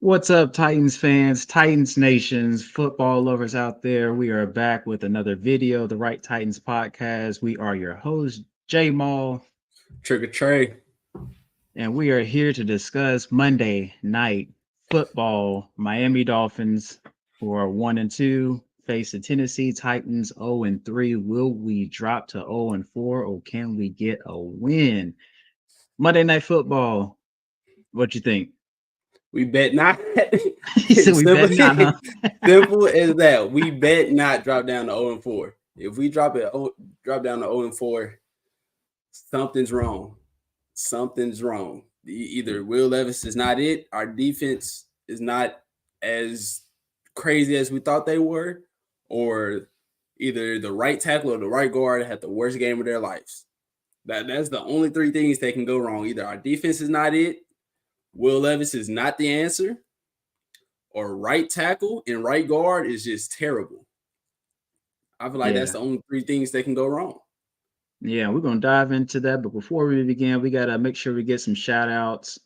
What's up, Titans fans, Titans nations, football lovers out there? We are back with another video, the Right Titans podcast. We are your host, J Mall, Trick or Trey. and we are here to discuss Monday night football. Miami Dolphins, who are 1-2, face the Tennessee Titans 0-3. Will we drop to 0-4 or can we get a win? Monday night football. What you think? We bet not. He said we simple, bet not, huh? simple as that. We bet not drop down to 0-4. If we drop down to 0-4, something's wrong. Something's wrong. Either Will Levis is not it, our defense is not as crazy as we thought they were, or either the right tackle or the right guard had the worst game of their lives. That's the only three things that can go wrong. Either our defense is not it, Will Levis is not the answer, or right tackle and right guard is just terrible. I feel like that's Yeah. the only three things that can go wrong. Yeah, we're gonna dive into that. But before we begin, we gotta make sure we get some shout outs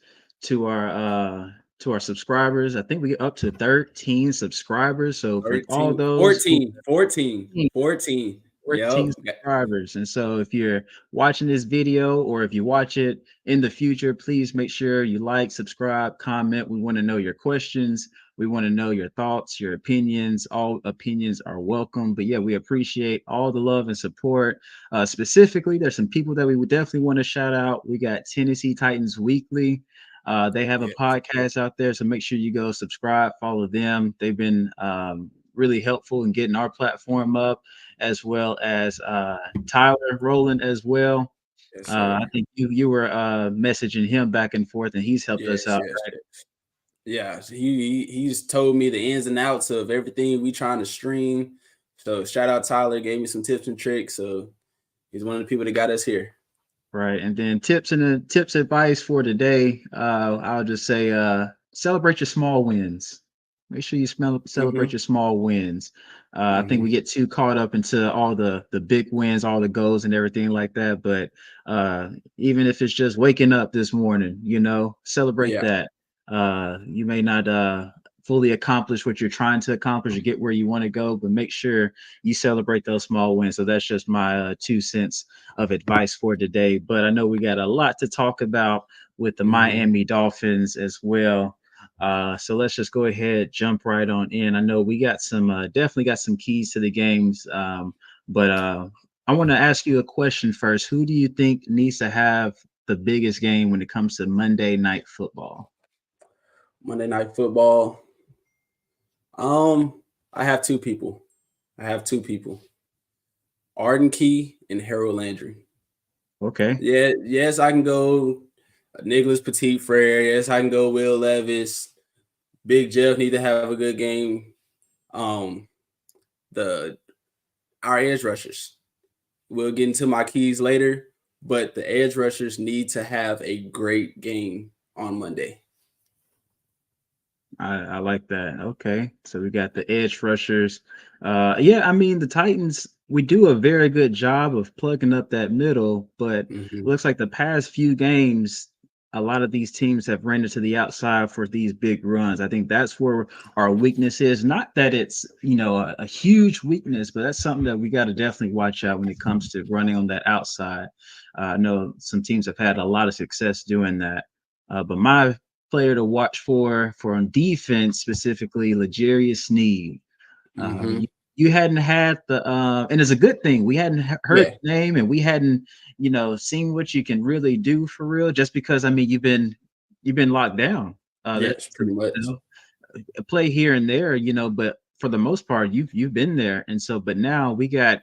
to our subscribers. I think we get up to 13 subscribers. So for all 13, those who 14, 14, 14. 14 Yep. subscribers. And so if you're watching this video or if you watch it in the future, please make sure you like, subscribe, comment. We want to know your questions. We want to know your thoughts, your opinions. All opinions are welcome. But yeah, we appreciate all the love and support. Specifically, there's some people that we would definitely want to shout out. We got Tennessee Titans Weekly. They have a Yes. podcast out there, so make sure you go subscribe, follow them. They've been really helpful in getting our platform up, as well as Tyler Rowland as well. Yes, sir. I think you were messaging him back and forth, and he's helped us Yes, out, yes, right? yes. Yeah, so he's told me the ins and outs of everything we trying to stream. So shout out Tyler, gave me some tips and tricks. So he's one of the people that got us here. Right. And then tips advice for today. I'll just say celebrate your small wins. Make sure you celebrate Mm-hmm. your small wins. I think Mm-hmm. we get too caught up into all the big wins, all the goals and everything like that. But even if it's just waking up this morning, celebrate Yeah. that. You may not fully accomplish what you're trying to accomplish or get where you want to go, but make sure you celebrate those small wins. So that's just my 2 cents of advice for today. But I know we got a lot to talk about with the Mm-hmm. Miami Dolphins as well. So let's just go ahead, jump right on in. I know we got some, definitely got some keys to the games. But I want to ask you a question first. Who do you think needs to have the biggest game when it comes to Monday Night Football? Monday Night Football. Um, I have two people. I have two people. Arden Key and Harold Landry. Okay. Yeah, yes, I can go Nicholas Petit Frere. Yes, I can go Will Levis. Big Jeff need to have a good game. Um, the our edge rushers. We'll get into my keys later, but the edge rushers need to have a great game on Monday. I like that. Okay. So we got the edge rushers. Yeah, I mean the Titans, we do a very good job of plugging up that middle, but it Mm-hmm. looks like the past few games, a lot of these teams have ran into the outside for these big runs. I think that's where our weakness is. Not that it's, a huge weakness, but that's something that we got to definitely watch out when it comes to running on that outside. I know some teams have had a lot of success doing that. But my player to watch for on defense, specifically L'Jarius Sneed. Uh, Mm-hmm. you, you hadn't had the and it's a good thing we hadn't heard Yeah. the name and we hadn't seen what you can really do for real. Just because I mean you've been locked down. Yes, That's pretty much. a play here and there, but for the most part, you've been there. And so, but now we got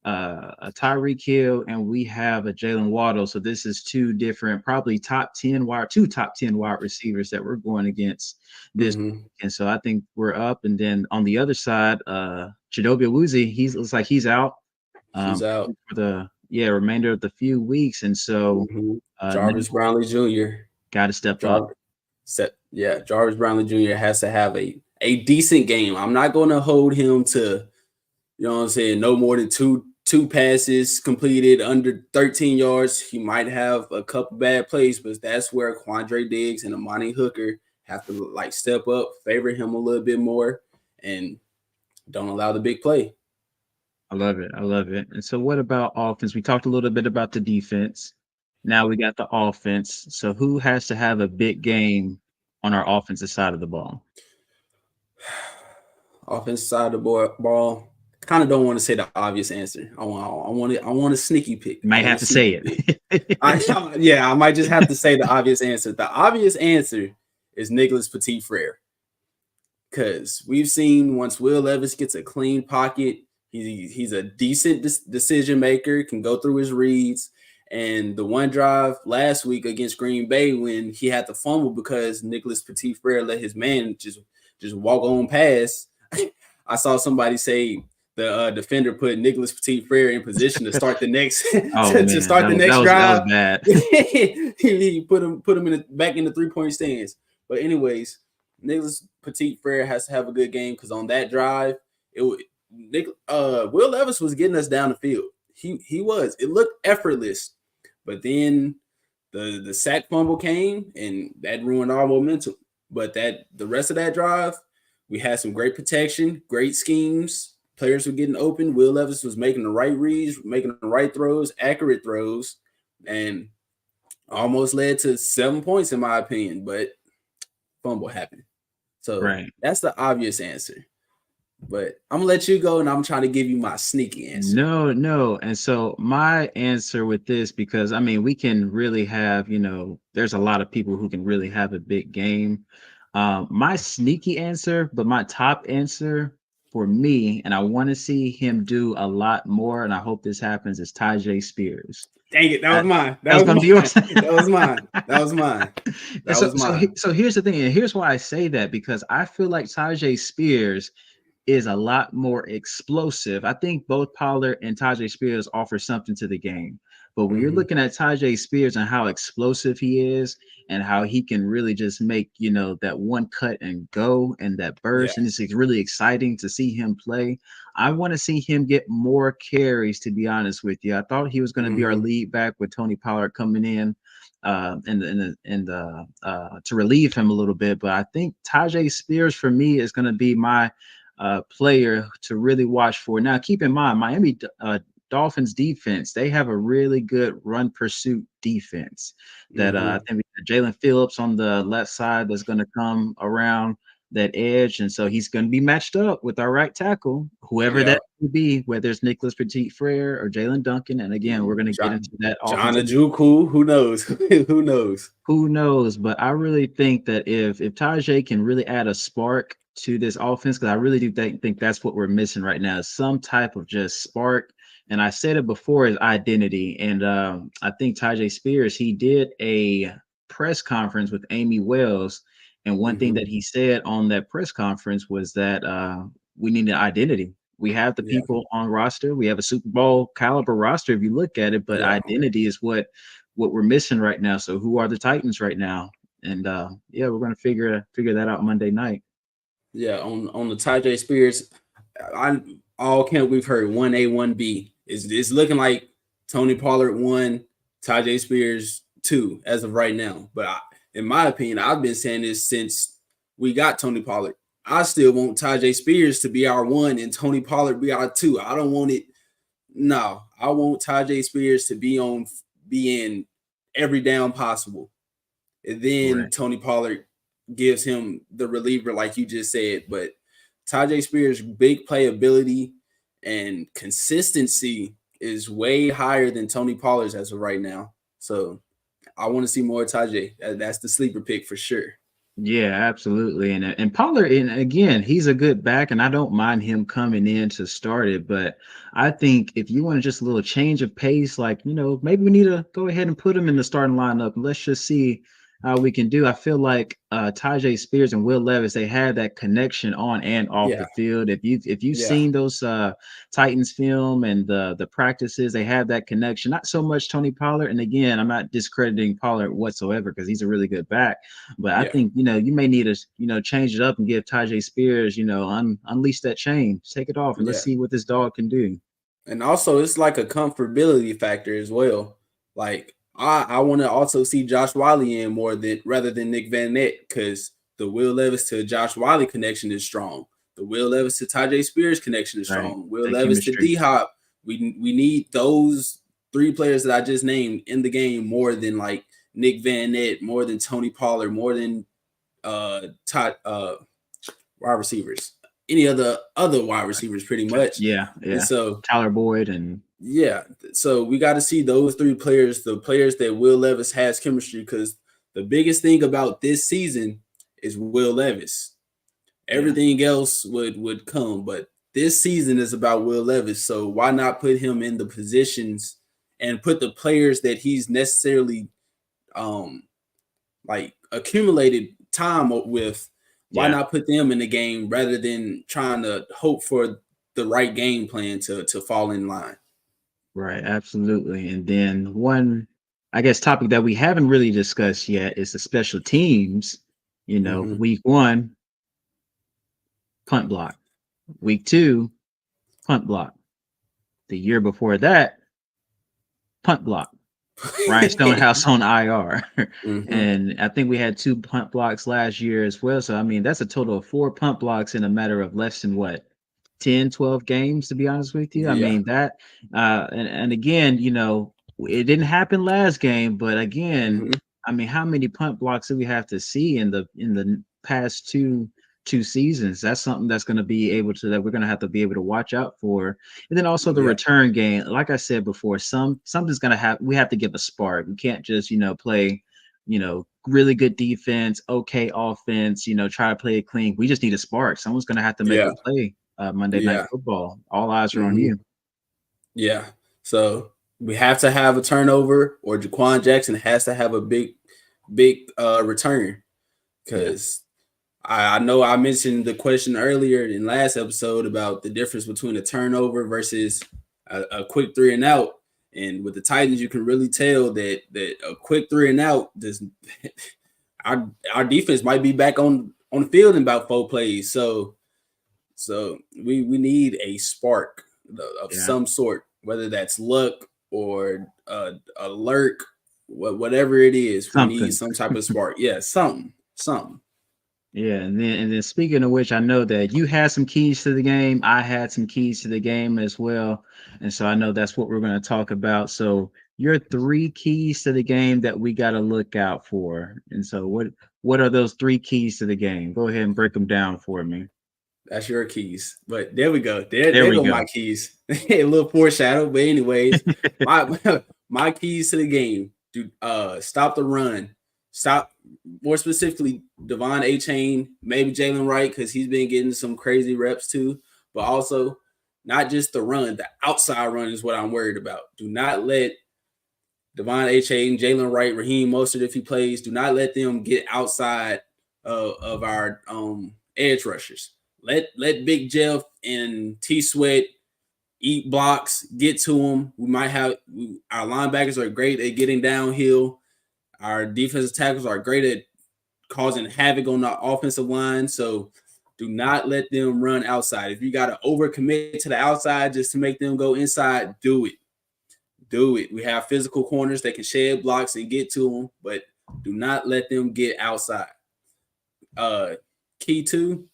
a Tyreek Hill and we have a Jalen Waddle. So this is two different, probably two top 10 wide receivers that we're going against this. Mm-hmm. And so I think we're up. And then on the other side, Chidobe Awuzie, he looks like he's out He's out. for the remainder of the few weeks. And so Mm-hmm. now Jarvis Brownlee Jr. got to step up. Jarvis, Jarvis Brownlee Jr. has to have a decent game. I'm not going to hold him to, you know what I'm saying, no more than two passes completed under 13 yards. He might have a couple bad plays, but that's where Quandre Diggs and Amani Hooker have to like step up, favor him a little bit more, and don't allow the big play. I love it. I love it. And so, what about offense? We talked a little bit about the defense. Now we got the offense. So, who has to have a big game on our offensive side of the ball? Offensive side of the ball. Kind of don't want to say the obvious answer. I want a sneaky pick. You I might want have a to say sneaky pick. it. Yeah, I might just have to say the obvious answer. The obvious answer is Nicholas Petit Frere. Because we've seen once Will Levis gets a clean pocket, he's a decent decision maker, can go through his reads. And the one drive last week against Green Bay when he had to fumble because Nicholas Petit Frere let his man just walk on past. I saw somebody say the defender put Nicholas Petit Frere in position to start the next Oh to man, start the next that was drive. bad. He put him back in the 3-point stands. But anyways, Nicholas Petit Frere has to have a good game because on that drive, Will Levis was getting us down the field. He was. It looked effortless, but then the sack fumble came and that ruined our momentum. But the rest of that drive, we had some great protection, great schemes. Players were getting open. Will Levis was making the right reads, making the right throws, accurate throws, and almost led to 7 points in my opinion. But fumble happened. So Right. that's the obvious answer. But I'm gonna let you go, and I'm trying to give you my sneaky answer. No, no. And so my answer with this, because I mean, we can really have, there's a lot of people who can really have a big game. My sneaky answer, but my top answer for me, and I want to see him do a lot more, and I hope this happens, is Tajay Spears. Dang it, that was mine. That That was was gonna be mine. yours. That was mine. That was mine. And That was mine. so here's the thing, and here's why I say that, because I feel like Tajay Spears is a lot more explosive. I think both Pollard and Tajay Spears offer something to the game. But when you're Mm-hmm. looking at Tajay Spears and how explosive he is and how he can really just make, that one cut and go and that Yeah. burst, and it's really exciting to see him play. I want to see him get more carries, to be honest with you. I thought he was going to be our Mm-hmm. lead back with Tony Pollard coming in to relieve him a little bit. But I think Tajay Spears for me is going to be my player to really watch for. Now, keep in mind, Miami Dolphins defense, they have a really good run pursuit defense that Mm-hmm. I think we got Jalen Phillips on the left side that's going to come around that edge. And so he's going to be matched up with our right tackle, whoever Yeah. that will be, whether it's Nicholas Petit Frere or Jalen Duncan. And again, we're going to get into that John offensive. Ajuku, who knows? Who knows? Who knows? But I really think that if Tajay can really add a spark to this offense, because I really do think that's what we're missing right now, is some type of just spark. And I said it before, is identity. And I think Tajay Spears, he did a press conference with Amy Wells, and one thing Mm-hmm. that he said on that press conference was that we need an identity. We have the Yeah. people on roster. We have a Super Bowl caliber roster if you look at it, but Yeah. identity is what we're missing right now. So who are the Titans right now? And yeah, we're gonna figure that out Monday night. Yeah. On the Tajay Spears, I all camp we've heard 1A, 1B. It's looking like Tony Pollard 1, Tajay Spears 2 as of right now. But in my opinion, I've been saying this since we got Tony Pollard. I still want Tajay Spears to be our 1 and Tony Pollard be our 2. I don't want it. No, I want Tajay Spears to be in every down possible. And then Right. Tony Pollard gives him the reliever, like you just said. But Tajay Spears' big playability and consistency is way higher than Tony Pollard's as of right now. So I want to see more Tajay. That's the sleeper pick for sure. Yeah, absolutely. And Pollard, and again, he's a good back, and I don't mind him coming in to start it. But I think if you want just a little change of pace, like maybe we need to go ahead and put him in the starting lineup. Let's just see how we can do. I feel like Tajay Spears and Will Levis, they had that connection on and off Yeah, the field. If you've yeah, seen those Titans film and the practices, they have that connection. Not so much Tony Pollard. And again, I'm not discrediting Pollard whatsoever because he's a really good back. But I yeah, think you may need to change it up and give Tajay Spears unleash that chain, take it off, and let's yeah. see what this dog can do. And also, it's like a comfortability factor as well. Like I want to also see Josh Wiley in more than rather than Nick Van Nett because The Will Levis to Josh Wiley connection is strong. The Will Levis to Tajay Spears connection is Right. strong. Will That Levis to chemistry. D Hop. We need those three players that I just named in the game more than like Nick Van Nett, more than Tony Pollard, more than Todd wide receivers, any other wide receivers, pretty much. Yeah, And yeah. so Tyler Boyd and yeah, so we got to see those three players, the players that Will Levis has chemistry, because the biggest thing about this season is Will Levis. yeah, Everything else would come, but this season is about Will Levis. So why not put him in the positions and put the players that he's necessarily um like accumulated time with? Why yeah. not put them in the game rather than trying to hope for the right game plan to fall in line? Right, absolutely. And then one, I guess, topic that we haven't really discussed yet is the special teams. Mm-hmm. Week one, punt block. Week two, punt block. The year before that, punt block. Ryan Stonehouse on IR. Mm-hmm. And I think we had two punt blocks last year as well. So, I mean, that's a total of four punt blocks in a matter of less than what, 10, 12 games, to be honest with you. I Yeah. mean, that, and again, it didn't happen last game, but again, Mm-hmm. I mean, how many punt blocks do we have to see in the past two seasons? That's something that's going to be able to that we're going to have to be able to watch out for. And then also the Yeah. return game. Like I said before, something's going to have we have to give a spark. We can't just play really good defense, okay offense. Try to play it clean. We just need a spark. Someone's going to have to make a Yeah. play. Monday Night Yeah. Football. All eyes are on Mm-hmm. you. Yeah. So we have to have a turnover, or Jaquan Jackson has to have a big return. Yeah, Because I know I mentioned the question earlier in last episode about the difference between a turnover versus a quick 3-and-out. And with the Titans, you can really tell that a quick 3-and-out does our defense might be back on the field in about 4 plays. So we need a spark of yeah, some sort, whether that's luck or a lurk, whatever it is. We need something. some type of spark. Yeah, something. Yeah, and then speaking of which, I know that you had some keys to the game. I had some keys to the game as well, and so I know that's what we're going to talk about. So your three keys to the game that we got to look out for. And so what are those three keys to the game? Go ahead and break them down for me. That's your keys. But there we go. There, There there we go go. my keys. A little foreshadow. But anyways, my my keys to the game. Do stop the run. Stop, more specifically, Devon A. Chain, maybe Jalen Wright, because he's been getting some crazy reps too. But also not just the run, the outside run is what I'm worried about. Do not let Devon A. Chain, Jalen Wright, Raheem Mostert, if he plays, do not let them get outside of our edge rushers. Let Big Jeff and T Sweat eat blocks, get to them. We might have our linebackers are great at getting downhill. Our defensive tackles are great at causing havoc on the offensive line. So do not let them run outside. If you got to overcommit to the outside just to make them go inside, do it. Do it. We have physical corners that can shed blocks and get to them, but do not let them get outside. Key two,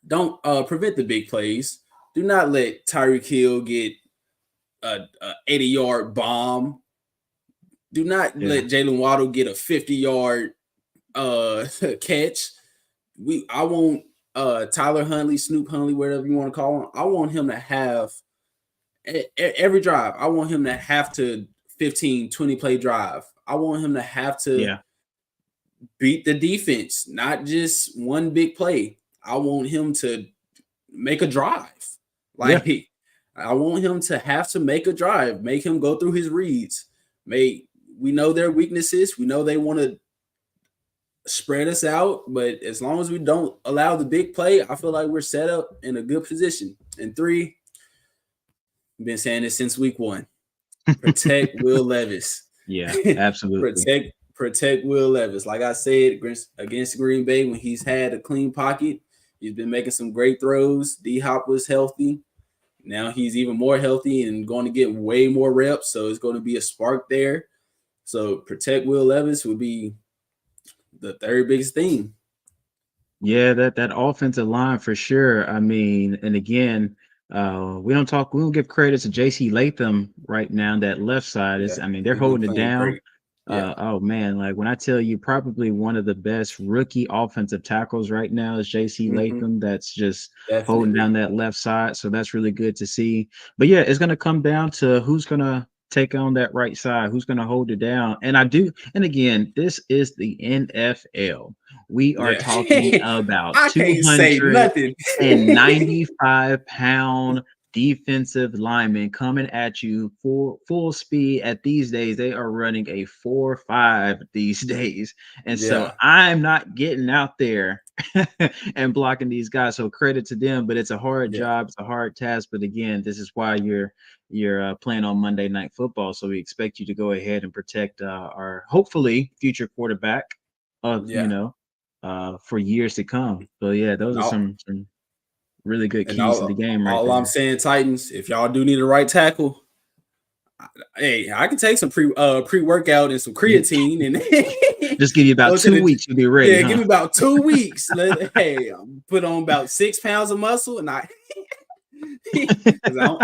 don't prevent the big plays. Do not let Tyreek Hill get a 80-yard bomb. Do not Yeah, let Jalen Waddle get a 50-yard catch. I want Tyler Huntley, Snoop Huntley, whatever you want to call him. I want him to have every drive. I want him to have to 15, 20 play drive. I want him to have to yeah, beat the defense, not just one big play. I want him to make a drive. yeah, Like I want him to have to make a drive, make him go through his reads. We know their weaknesses. We know they want to spread us out, but as long as we don't allow the big play, I feel like we're set up in a good position. And three, I've been saying this since week one. Protect Will Levis. yeah, absolutely. protect Will Levis. Like I said, against Green Bay, when he's had a clean pocket, he's been making some great throws. D Hop was healthy. Now he's even more healthy and going to get way more reps. So it's going to be a spark there. So protect Will Levis would be the third biggest thing. Yeah, that offensive line for sure. I mean, and again, we don't give credit to JC Latham right now. That left side is, Yeah, I mean, they're he's been holding it playing down. great. Yeah, Oh man, like when I tell you, probably one of the best rookie offensive tackles right now is JC hmm, Latham. That's just holding down definitely. that left side. So that's really good to see. But yeah, it's gonna come down to who's gonna take on that right side, who's gonna hold it down. And I do, and again, this is the NFL. We are Yeah, talking about I can't say nothing. 295-pound defensive linemen coming at you full speed. At these days, they are running a 4.5 these days. And so Yeah, I'm not getting out there and blocking these guys. So credit to them, but it's a hard yeah, job, it's a hard task. But again, this is why you're playing on Monday Night Football. So we expect you to go ahead and protect our hopefully future quarterback of yeah. for years to come. So yeah, And those are some really good and keys to the game right all I'm there. saying, Titans, if y'all do need a right tackle, hey, I can take some pre workout and some You creatine and just give you about go to 2 weeks, you'll be ready, yeah, give huh? me about 2 weeks. Hey, put on about 6 pounds of muscle, and I because I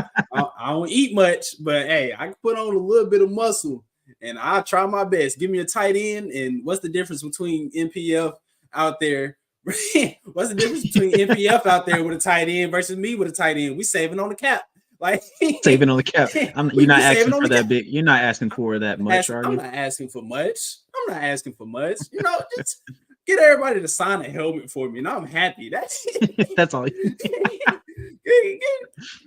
don't eat much, but hey, I can put on a little bit of muscle, and I'll try my best. Give me a tight end, and what's the difference between NPF out there? What's the difference between NPF out there with a tight end versus me with a tight end? We saving on the cap, like Saving on the cap. You're we not saving asking on for the cap. that big. You're not asking for that much, are I'm you? not asking for much. I'm not asking for much. Just get everybody to sign a helmet for me, and I'm happy. That's That's all.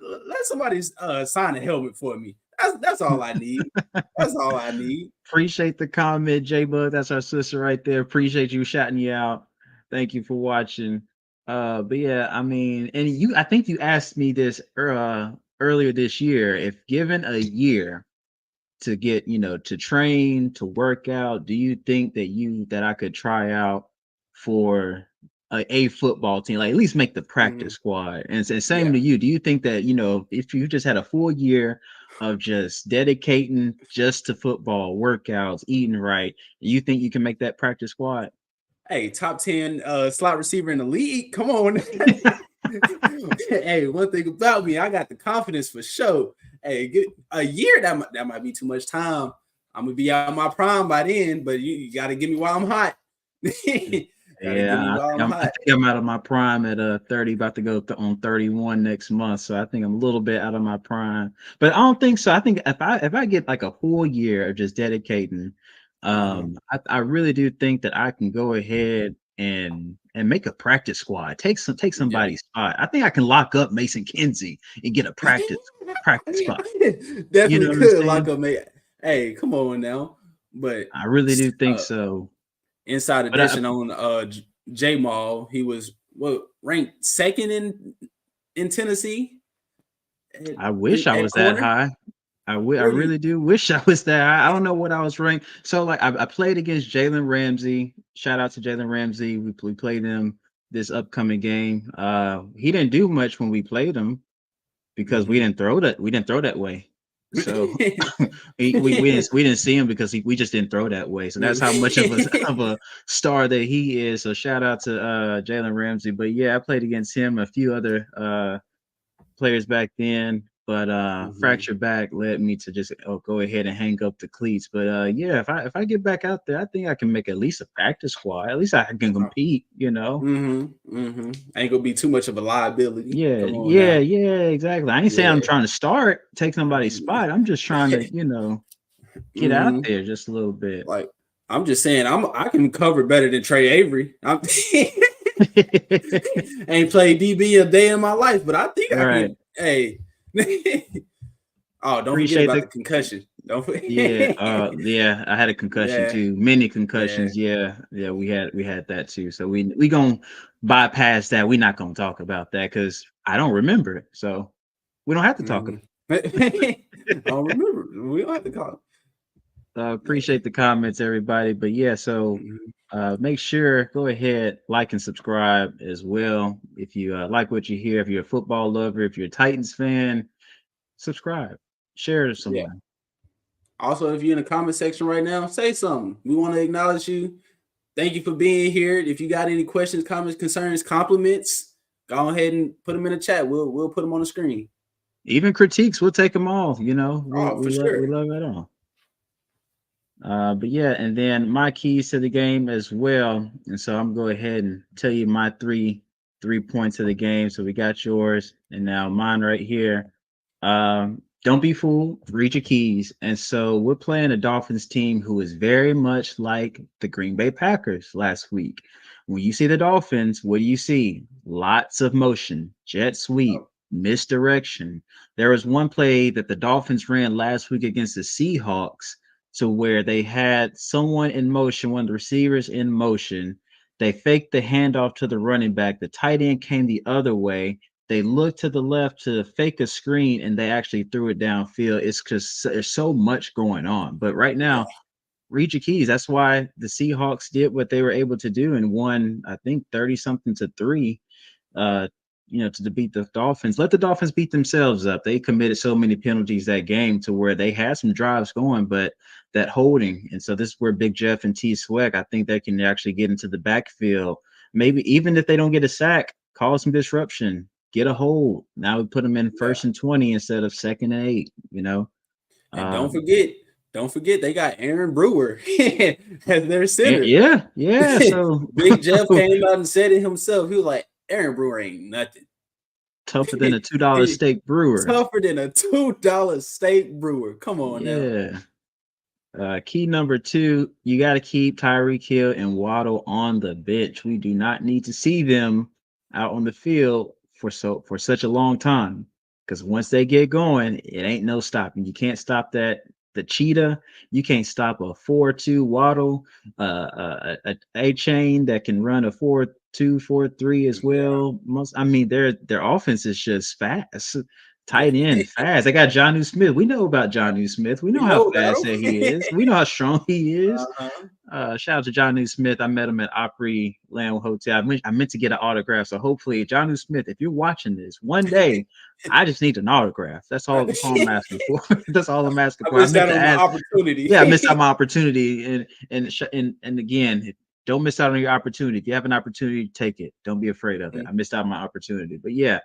let somebody sign a helmet for me. That's all I need. That's all I need. Appreciate the comment, J Bud. That's our sister right there. Appreciate you shouting you out. Thank you for watching. But yeah, I mean, and I think you asked me this earlier this year. If given a year to get, to train, to work out, do you think that I could try out for a football team, like at least make the Mhm. practice squad? And same Yeah. to you. Do you think that, if you just had a full year of just dedicating just to football, workouts, eating right, you think you can make that practice squad? Hey, top 10 slot receiver in the league. Come on. Hey, one thing about me, I got the confidence for sure. Hey, get a year that might be too much time. I'm gonna be out of my prime by then, but you got to give me while I'm hot. Got to give me Yeah, while I'm I hot. think I'm out of my prime at 30, about to go on 31 next month. So I think I'm a little bit out of my prime. But I don't think so. I think if I get like a whole year of just dedicating, Uh-huh. I really do think that I can go ahead and make a practice squad. Take Yeah. somebody's spot. I think I can lock up Mason Kinsey and get a practice spot. You know Definitely what I'm could lock saying? up, mate. Hey, come on now. But I really do think uh so. inside But edition on J Mall, he was what ranked second in Tennessee at, I wish I at was that corner. high. I Really? really do wish I was there. I don't know what I was ranked. So like I played against Jalen Ramsey. Shout out to Jalen Ramsey. We played him this upcoming game. He didn't do much when we played him because Mm-hmm. we didn't throw that way. So we didn't see him because we just didn't throw that way. So that's how much of a of a star that he is. So shout out to Jalen Ramsey. But yeah, I played against him, a few other players back then, but Mm-hmm. fractured back led me to just go ahead and hang up the cleats. But yeah, if I get back out there, I think I can make at least a practice squad. At least I can compete, you know. Mm-hmm. Mm-hmm. Ain't gonna be too much of a liability. Yeah, Come on yeah, now. yeah, exactly. I ain't saying I'm Yeah. trying to take somebody's spot. I'm just trying to, get out Mm-hmm. there just a little bit. Like I'm just saying, I can cover better than Trey Avery. I'm ain't played DB a day in my life, but I think I Right. can. Hey, oh, don't forget Appreciate about the the concussion. Don't Yeah, forget. yeah, I had a concussion Yeah, too. Many yeah, concussions. Yeah, yeah, we had that too. So we gonna bypass that. We're not gonna talk about that because I don't remember it. So we don't have to talk hmm about I it. don't remember. We don't have to call. Appreciate the comments, everybody. But yeah, so Mhm. make sure go ahead, like and subscribe as well. If you like what you hear, if you're a football lover, if you're a Titans fan, subscribe, share it with Yeah. someone. Also, if you're in the comment section right now, say something. We want to acknowledge you. Thank you for being here. If you got any questions, comments, concerns, compliments, go ahead and put them in the chat. We'll put them on the screen. Even critiques, we'll take them all. You know, Oh, for sure. we love it all. But yeah, and then my keys to the game as well. And so I'm go ahead and tell you my three points of the game. So we got yours, and now mine right here. Don't be fooled. Read your keys. And so we're playing a Dolphins team who is very much like the Green Bay Packers last week. When you see the Dolphins, what do you see? Lots of motion, jet sweep, misdirection. There was one play that the Dolphins ran last week against the Seahawks to where they had someone in motion, one of the receivers in motion. They faked the handoff to the running back. The tight end came the other way. They looked to the left to fake a screen and they actually threw it downfield. It's because there's so much going on. But right Yeah. now, read your keys. That's why the Seahawks did what they were able to do and won, I think, 30 something to 3 uh, to beat the Dolphins. Let the Dolphins beat themselves up. They committed so many penalties that game to where they had some drives going, but that holding. And so this is where Big Jeff and T Swag, I think they can actually get into the backfield. Maybe even if they don't get a sack, cause some disruption, get a hold. Now we put them in Yeah. 1st and 20 instead of 2nd and 8, And Um, don't forget they got Aaron Brewer as their center. yeah, yeah. So Big Jeff came out and said it himself. He was like, Aaron Brewer ain't nothing. tougher than a $2 steak brewer. Tougher than a $2 steak brewer. Come on now. Yeah. Key number 2, you got to keep Tyreek Hill and Waddle on the bench. We do not need to see them out on the field for such a long time. Because once they get going, it ain't no stopping. You can't stop the cheetah. You can't stop a 4-2 Waddle, a chain that can run a 4-2, 4-3 as Yeah. well. I mean, their offense is just fast. Tight end, fast. They got Jonnu Smith. We know about Jonnu Smith. We We know how know about fast that he him. is. We know how strong he is. Uh-huh. Shout out to Jonnu Smith. I met him at Opry Land Hotel. I meant to get an autograph. So hopefully, Jonnu Smith, if you're watching this one day, I just need an autograph. That's all I'm I asking for. That's all I'm asking for. I missed meant out to on the ask. opportunity. Yeah, I missed out my opportunity. And again, don't miss out on your opportunity. If you have an opportunity, take it. Don't be afraid of it. I missed out on my opportunity. But yeah,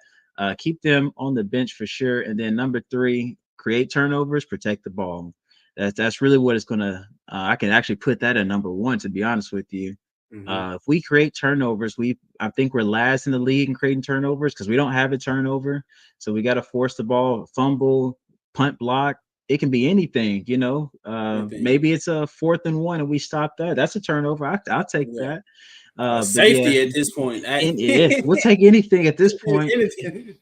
keep them on the bench for sure. And then number 3, create turnovers, protect the ball. That's really what it's gonna. I can actually put that at number 1. To be honest with you, Mm-hmm. if we create turnovers, I think we're last in the league in creating turnovers because we don't have a turnover. So we got to force the ball, fumble, punt block. It can be anything. Anything. Maybe it's a 4th and 1 and we stop that. That's a turnover. I'll take Yeah. that. But yeah, Safety at this point. we'll take anything at this point. Anything.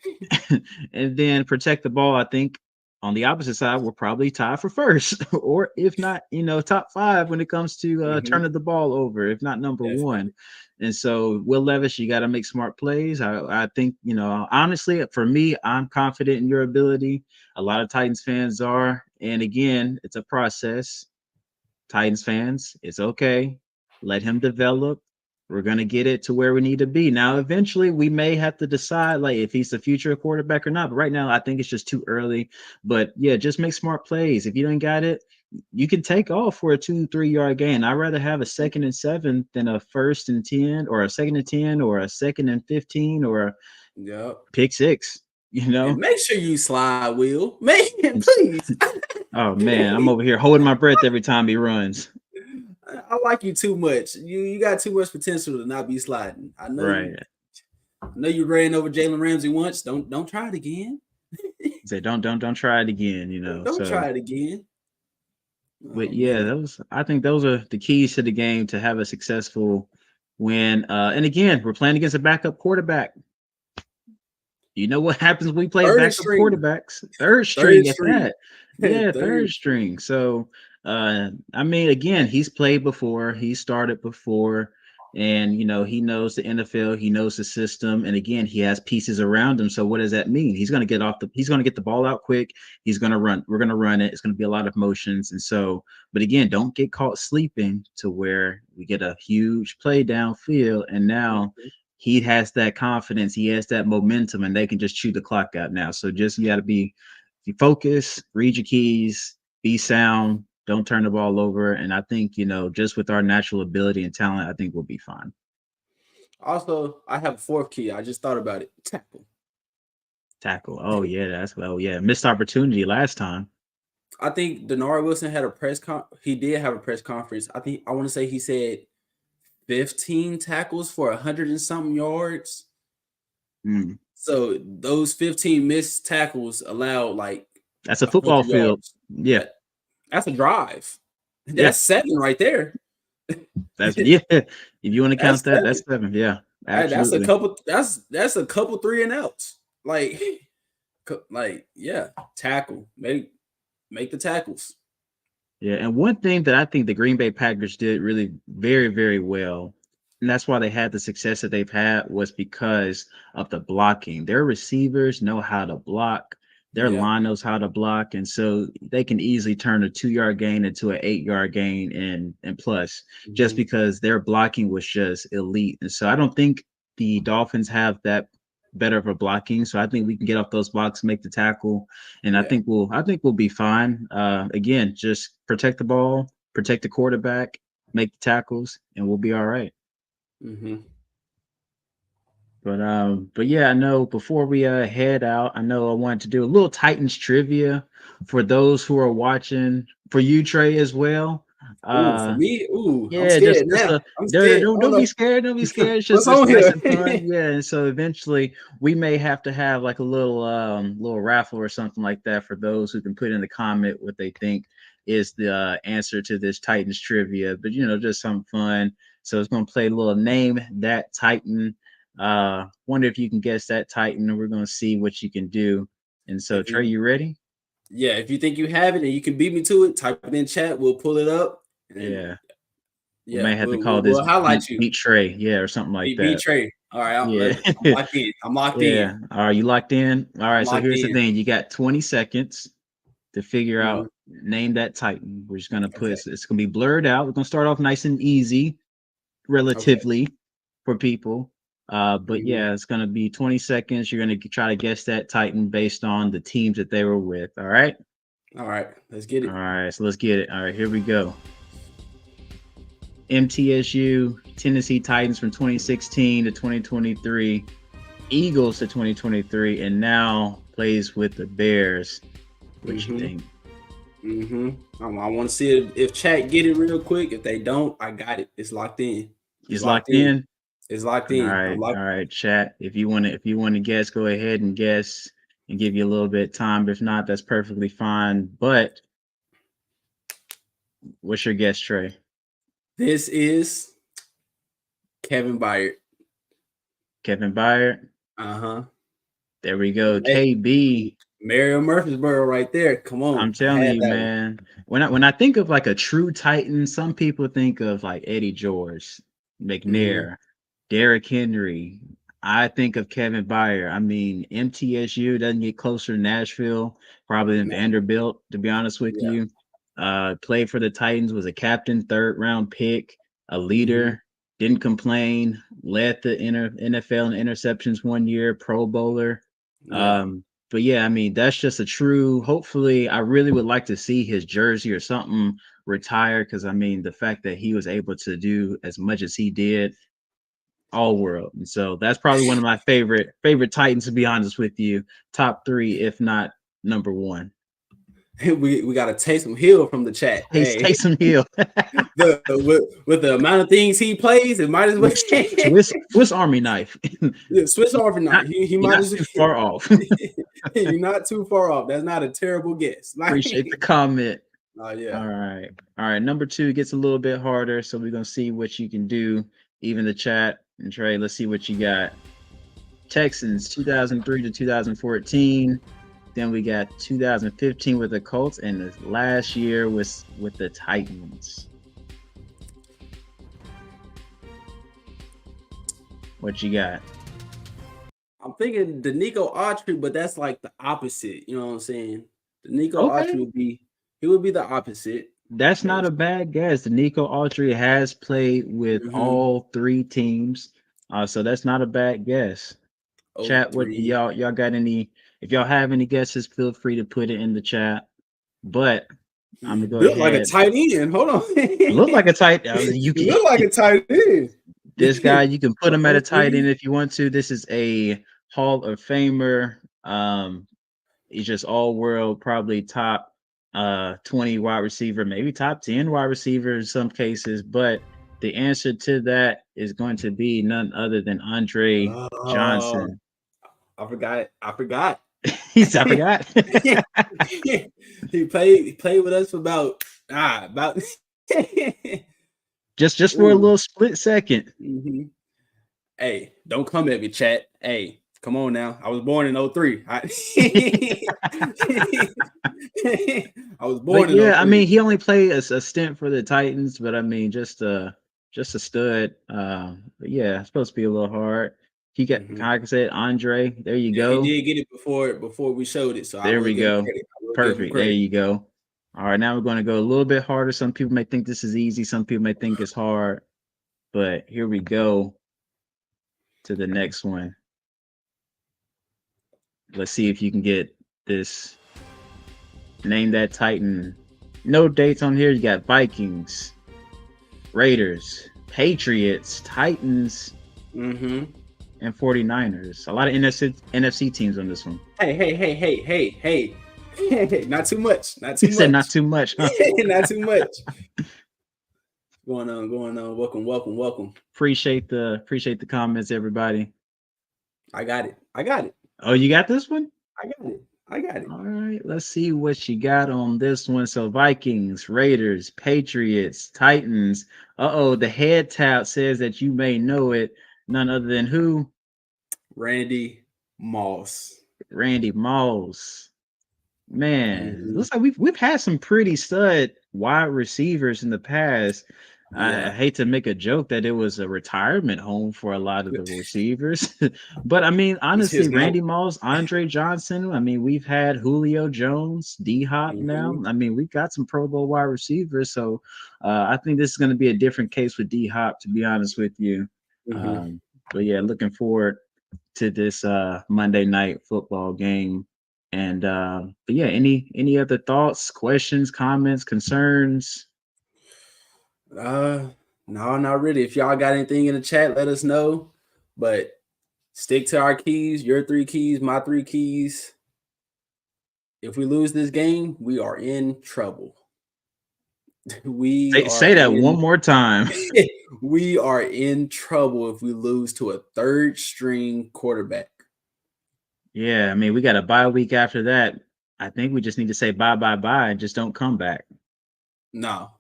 And then protect the ball. I think on the opposite side, we're probably tied for first, or if not, top 5 when it comes to Mm-hmm. turning the ball over, if not number 1. Definitely. And so, Will Levis, you got to make smart plays. I think, honestly, for me, I'm confident in your ability. A lot of Titans fans are. And again, it's a process. Titans fans, it's okay. Let him develop. We're gonna get it to where we need to be. Now, eventually, we may have to decide like if he's the future quarterback or not. But right now, I think it's just too early. But yeah, just make smart plays. If you don't got it, you can take off for a 2-3 yard gain. I'd rather have a 2nd and 7 than a 1st and 10 or a 2nd and 10 or a 2nd and 15 or a Yep. pick 6. You And know. make sure you slide, Will. Man, please. Oh man, I'm over here holding my breath every time he runs. I like you too much. You got too much potential to not be sliding. Right. I know you ran over Jalen Ramsey once. Don't try it again. Say don't try it again, Don't So try it again. but Oh yeah, man. I think those are the keys to the game to have a successful win. And again, we're playing against a backup quarterback. You know what happens when we play Third backup string. quarterbacks? Third Third string at string. that. Yeah, Third third string. string. So I mean, again, he's played before, he started before, and he knows the NFL, he knows the system, and again, he has pieces around him. So what does that mean? He's gonna get the ball out quick, he's gonna run, we're gonna run it, it's gonna be a lot of motions. And so, but again, don't get caught sleeping to where we get a huge play downfield, and now he has that confidence, he has that momentum, and they can just chew the clock out now. So just you got to be focused, read your keys, be sound, Don't turn the ball over. And I think, just with our natural ability and talent, I think we'll be fine. Also, I have a fourth key. I just thought about it. Tackle. Tackle. Oh yeah, yeah. Missed opportunity last time. I think Denard Wilson had a he did have a press conference. I want to say he said 15 tackles for 100 and something yards. Mm. So those 15 missed tackles allowed like That's a 100 football field. yards. Yeah. That's a drive. Yeah. That's 7 right there. That's yeah. If you want to count That's that, that's 7. 7. Yeah, That's a absolutely. couple. That's a couple 3 and outs. Like yeah, tackle. Make the tackles. Yeah, and one thing that I think the Green Bay Packers did really very, very well, and that's why they had the success that they've had, was because of the blocking. Their receivers know how to block. Their Yeah. line knows how to block, and so they can easily turn a 2-yard gain into an 8-yard gain and plus, just Mhm. because their blocking was just elite. And so I don't think the Dolphins have that better of a blocking. So I think we can get off those blocks, make the tackle, and I Yeah. think we'll be fine. Again, just protect the ball, protect the quarterback, make the tackles, and we'll be all right. Mhm. But yeah, I know before we head out, I know I wanted to do a little Titans trivia for those who are watching, for you, Trey, as well. Ooh, for Uh, me, ooh, I'm Yeah, scared just now. a I'm no, scared. I don't don't don't be know scared. Don't be scared. It's what's just on nice here. and fun. Yeah, and so eventually we may have to have like a little raffle or something like that for those who can put in the comment what they think is the answer to this Titans trivia. But just something fun. So it's gonna play a little name that Titan. Wonder if you can guess that Titan, and we're gonna see what you can do. And so If Trey, you you ready? Yeah, if you think you have it and you can beat me to it, type it in chat. We'll pull it up and Yeah, we yeah, may have to we'll call we'll, this we'll highlight you. beat Trey, yeah, or something like Beat that. Trey. All right, Yeah. I'm locked in. I'm locked in. Yeah. All right. You locked in? All I'm right. So locked here's the in. thing. You got 20 seconds to figure Mhm. out, name that Titan. We're just going to put, Okay. it's going to be blurred out. We're going to start off nice and easy, Okay. relatively, for people. But Mhm. yeah, it's going to be 20 seconds. You're going to try to guess that Titan based on the teams that they were with. All right. All right, let's get All it. right. So let's get it. All right. Here we go. MTSU, Tennessee Titans from 2016 to 2023. Eagles to 2023, and now plays with the Bears. What you Mhm. think? Mhm. I want to see if chat get it real quick. If they don't, I got it. It's locked in. It's He's locked locked in. in. It's locked in. I'm All locked. right, chat. If you want to guess, go ahead and guess and give you a little bit of time. If not, that's perfectly fine. But what's your guess, Trey? This is Kevin Byard. Kevin Byard. Uh huh. There we go. KB. Mario Murfreesboro right there. Come on, I'm I telling had you, that one. man. When I think of like a true Titan, some people think of like Eddie George, Mhm. McNair, Derrick Henry. I think of Kevin Byard. I mean, MTSU doesn't get closer to Nashville, probably than No, Vanderbilt, to be honest with yeah. you. Played for the Titans, was a captain, third round pick, a Mhm. leader, didn't complain, led the NFL in interceptions one year, Pro Bowler. Yeah. But yeah, I mean, that's just a true. Hopefully, I really would like to see his jersey or something retire, because I mean, the fact that he was able to do as much as he did, all world. And so that's probably one of my favorite Titans, to be honest with you. Top three, if not number one. we got to taste some Hill from the chat. Hey, Taysom Hill. with the amount of things he plays, it might as well. Swiss Army knife. Yeah, Swiss Army not knife. He You're might not as too far off. you're not too far off. That's not a terrible guess. Like, Appreciate the comment. oh yeah. All right. All right. Number two gets a little bit harder. So we're gonna see what you can do. Even the chat. And Trey, let's see what you got. Texans 2003 to 2014. Then we got 2015 with the Colts, and the last year was with the Titans. What you got? I'm thinking the Nico Autry, but that's like the opposite. You know what I'm saying? The Nico Autry Okay. would be the opposite. That's not 'Cause- a bad guess. Nico Autry has played with Mhm. all three teams. So that's not a bad guess. Oh Chat, what three. y'all got any, if y'all have any guesses, feel free to put it in the chat. But I'm gonna go Look like a ahead. tight end. Hold on. Look like a tight. You can Look like a tight end. this guy. You can put him at a tight 03. end if you want to. This is a Hall of Famer. He's just all world, probably top 20 wide receiver, maybe top 10 wide receiver in some cases. But the answer to that is going to be none other than Andre Johnson. I forgot. I forgot. I forgot. He played with us for about just for a little split second. Mm-hmm. Hey, don't come at me, chat. Hey, come on now. I was born in 03. I was born in 03. I mean, he only played a stint for the Titans, but I mean, just a stud. But yeah, it's supposed to be a little hard. He got, like I said, Andre. There you go. He did get it before we showed it. So there we go. Perfect. There you go. All right, now we're going to go a little bit harder. Some people may think this is easy. Some people may think it's hard. But here we go to the next one. Let's see if you can get this. Name that Titan. No dates on here. You got Vikings, Raiders, Patriots, Titans, and 49ers. A lot of NFC teams on this one. Hey. Not too much. He said not too much. Huh? Not too much. Going on. Welcome. Appreciate the comments, everybody. I got it. Oh, you got this one? I got it. All right, let's see what you got on this one. So Vikings, Raiders, Patriots, Titans. The head tap says that you may know it. None other than who? Randy Moss. Man, looks like we've had some pretty stud wide receivers in the past. Yeah. I hate to make a joke that it was a retirement home for a lot of the receivers, but I mean, honestly, Randy Moss, Andre Johnson. I mean, we've had Julio Jones, D-Hop now. I mean, we've got some Pro Bowl wide receivers, so I think this is going to be a different case with D-Hop, to be honest with you. But yeah, looking forward to this Monday night football game. And but yeah, any other thoughts, questions, comments, concerns? No, not really. If y'all got anything in the chat, let us know. But stick to our keys, your 3 keys, my 3 keys. If we lose this game, we are in trouble. Say that one more time. We are in trouble if we lose to a 3rd string quarterback. Yeah, I mean, we got a bye week after that. I think we just need to say bye and just don't come back. No,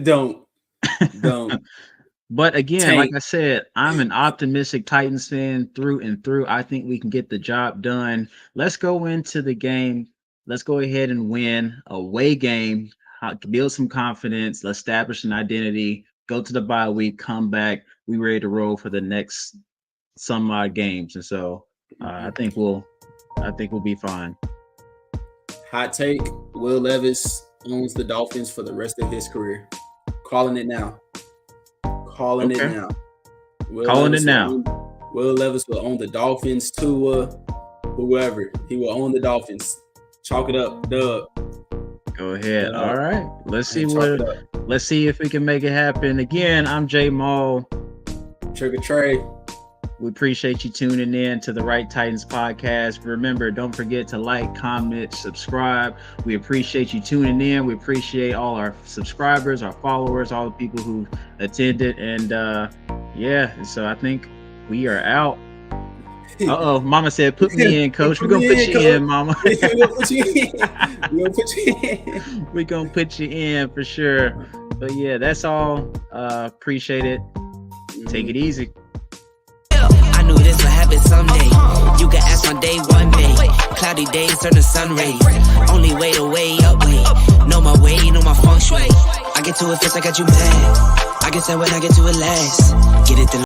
don't. But again, like I said, I'm an optimistic Titans fan through and through. I think we can get the job done. Let's go into the game. Let's go ahead and win a away game, build some confidence, let's establish an identity, go to the bye week, come back. We ready to roll for the next some odd games. And so I think we'll be fine. Hot take: Will Levis owns the Dolphins for the rest of his career. Calling it now. Calling it now. Will Levis will own the Dolphins. Tua, whoever, he will own the Dolphins. Chalk it up, Dub. Go ahead. All right. Let's see if we can make it happen. Again, I'm Jay Maul. Trigger Trey. We appreciate you tuning in to the Right Titans podcast. Remember, don't forget to like, comment, subscribe. We appreciate you tuning in. We appreciate all our subscribers, our followers, all the people who attended. And so I think we are out. Mama said, put me in, coach. We're going to put you in, Mama. We're going to put you in for sure. But yeah, that's all. Appreciate it. Take it easy. I knew this would happen someday. You can ask my day one day. Cloudy days turn to sun rays. Only way to way up way. Know my way, know my feng shui. I get to it first, I got you mad. I get that when I get to it last. Get it the